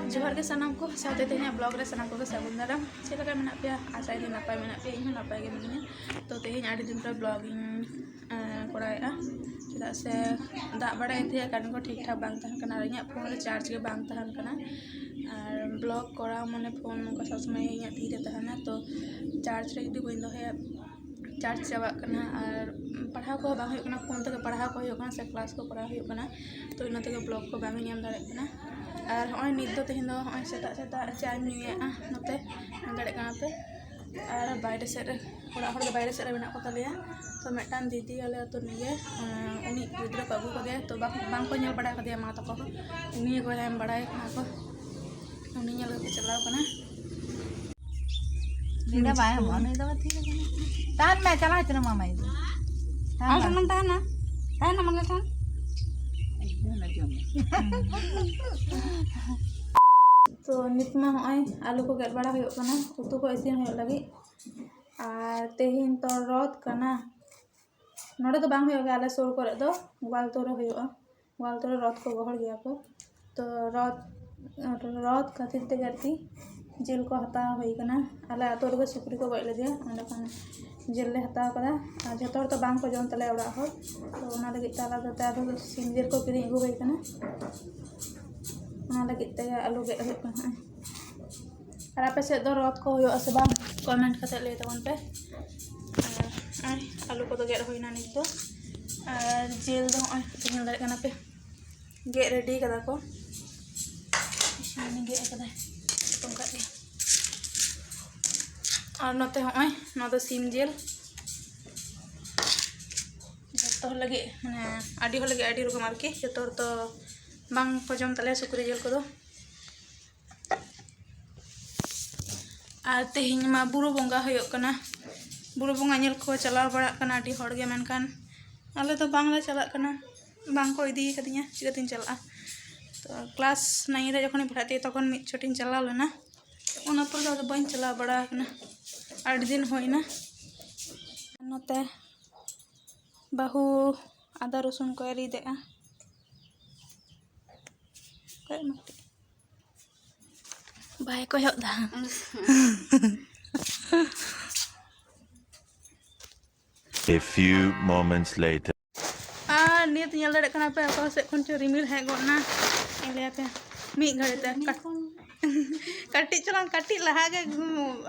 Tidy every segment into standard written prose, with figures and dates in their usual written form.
जोहार के सानाम को साथे तेहना ब्लॉग रे सानाम को सागुन दाराम चेलका मेना पे आशा दी नापाय मेना पे इन नापाय गे मिनिया तो तेहन आडी दिन पर ब्लॉगिंग कोराया चेदा से दाग बड़ाय थे कारण को ठीक ठाक बांग तहन कना इया फोन रे चार्ज के बांग तहन कना और ब्लॉग कोरा माने फोन को सब समय इया तीरे तहना तो चार्ज रे जदी बइन दोहया चार्ज चाबा कना और पढ़ाव को बांग होय कना फोन तक पढ़ाव को होय कना से क्लास को पढ़ाव होय कना तो इना तक ब्लॉग को बांग नियम दाड़े कना और हय नित दो तेहन दो हय सेता सेता चाय न्यूया नते दाड़े कना पे और बाहर से ओड़ा हर बाहर से मेना को तलिया तो मेटान दीदी आले तो निये उनी गिद्रा को अगु कदे तो बांग को नेल बड़ा कदे मा तको उनी को हम बड़ाय कना को उनी नेल के चलाव कना नीदा बाय हम उनी दो ठीक है तान मैं चला चना मामा ई तान तान मंगल तान तो नितमा हय आलू को गेट बड़ा होयो कना उतु को इसिन होयो लगी और तेहिन तो रद कना नोडे तो बांग होयो आले सोर करे दो वाल तोरे होयो वाल तोरे रद को गहड़ गया को तो रद खातिर ते गरती जेल को हता होई कना आले आतो रे सुकरी को गय ले दिया अंडे खान जेल ले हता कदा आ जतोर तो बांग को जम तले ओड़ा हो तो ओना लगे ताला दते आदो सिम जेल को किरी अगु होई कना ओना लगे ते आलू गे होई कना और आपे से दो रद को होयो से बांग कमेंट कते ले तबन पे आलू को तो गेट होइना नित तो और जेल दो तिन दाड़े कना पे गे रेडी कदा को इसिन गे कदा तुम का दे और नते हय न तो सिम जेल जतो लगे माने आडी हो लगे आडी रकम आरकी जतो तो बांग को जम तले सुकरी जेल को दो और तेहिन मा बुरु बोंगा होयो कना बुरु बोंगा नेल को चलाव बड़ा कना आडी हड़ गे मेनकान आले तो बांग ले चला कना बांग को इदी कदिया चिकतिन चला तो क्लास 9 रे जखन पढ़ाती तखन मिद छोटिन चला लेना ओना पर तो बइन चला बड़ा कना 8 दिन होइना नते बाहु आदा रसुन को एरी दे बाय को हो दा A few moments later. नित नेल दड़े कना पे को से खन रिमिल है गोना एले पे मी घड़े ते काटी चला काटी लहा गे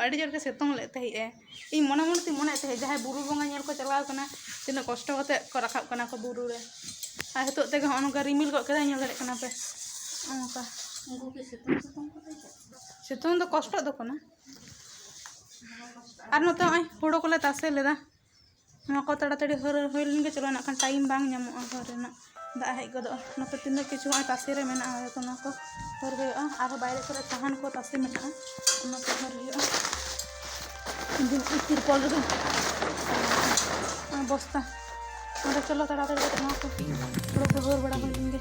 अड़ी जोर के सेतों लेते है इ मने मने ती मने ते जहां बुरु बोंगा नेल को चलाव कना तिना कष्ट होते को रखाब कना को बुरु रे आ हेतो ते अनका रिमिल को केदा नेल दड़े कना पे ओका उनको के सेतों तो कष्ट दो कना और नते आई हुड़ो कोले तासे लेदा को ताड़ाताड़ी हर होइलिन के चलो ना टाइम बांग नामो घर ना दा हेज गदो नते तिना किछु आ तासे रे मेना तो ना को हर होयो आरो बाइरे करे तहान को तासे मेना ना को हर होयो दिन तिरपल रे बस्ता और चलो ताड़ाताड़ी ना को थोड़ा को हर बड़ा होइलिन के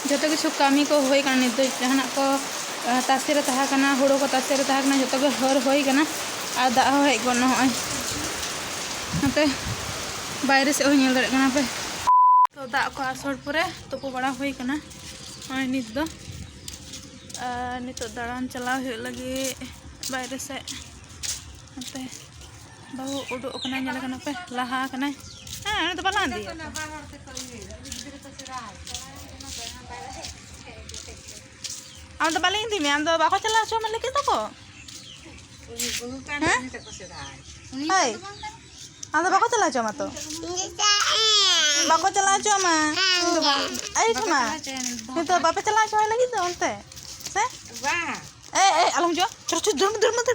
जो किछु कमी को होई कना नित जहाना को तासे रे तहा कना हुड़ो को तासे रे तहा कना जतो के हर होई कना आ दा हो हेज गनो हय नते बाहर से नेल दड़े कना पे तो दा को आसड़ पुरे तुपु बड़ा होई कना हय नित दो नित दाड़ान चलाव हो लगी बाहर से नते बहु उडो कना नेल कना पे लहा कना हां तो बला दी आम तो बाली हिंदी में आम तो बाको चला चो मन लेके तो को हाय आम तो बाको चला चो मा तो बाको चला चो मा आई ठमा तो बापे चला चो लगी तो उनते से वाह ए अलम जो चलो चलो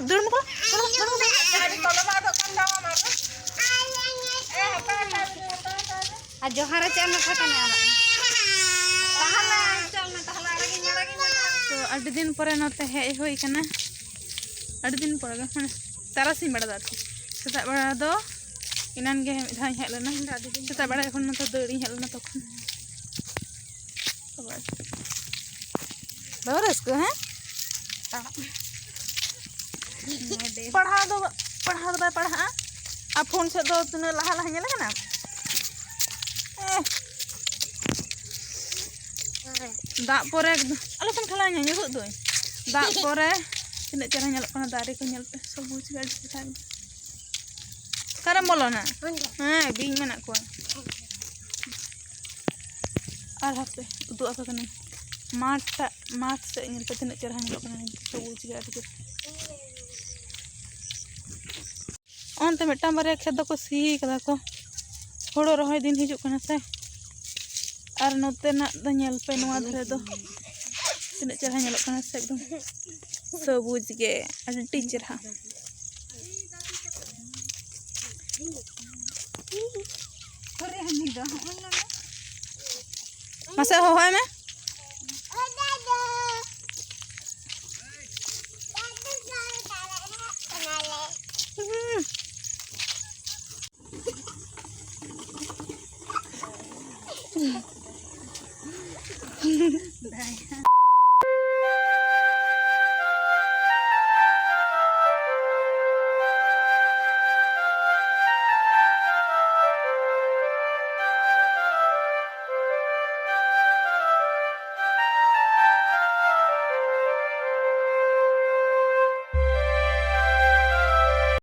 दर्म को आ जोहारा चे न खकने आ ताहला चल न ताहला लगी तो अड़ी दिन पर नते हेज होई कना अड़ी दिन पर माने तारासी बड़ा दाती Setak bera do inan ge mid dhau hej lena setak bera ekhon mata dauri hej lena tokhon Bawa raska ha? पढ़ा दो बाय पढ़ा आ फोन से दो तने लहा लहा नेला kana दा परे आलो सन खला nya nyebut doy दा परे tina cara nyelok kana dari ko nyel pe सबुज गाड़ी दिखाई sekarang बोलो ना Bing menak ko alhape udu apa kana mat se nyel pe tina cara nyelok kana सबुज गाड़ी के onte metang bare khet do ko si kada ko horo rohoy din hijuk kana se ar note na da nyel pe noa dhare do tina cara nyelok kana se ekdom sabuj ge adi cerha masa hohoy me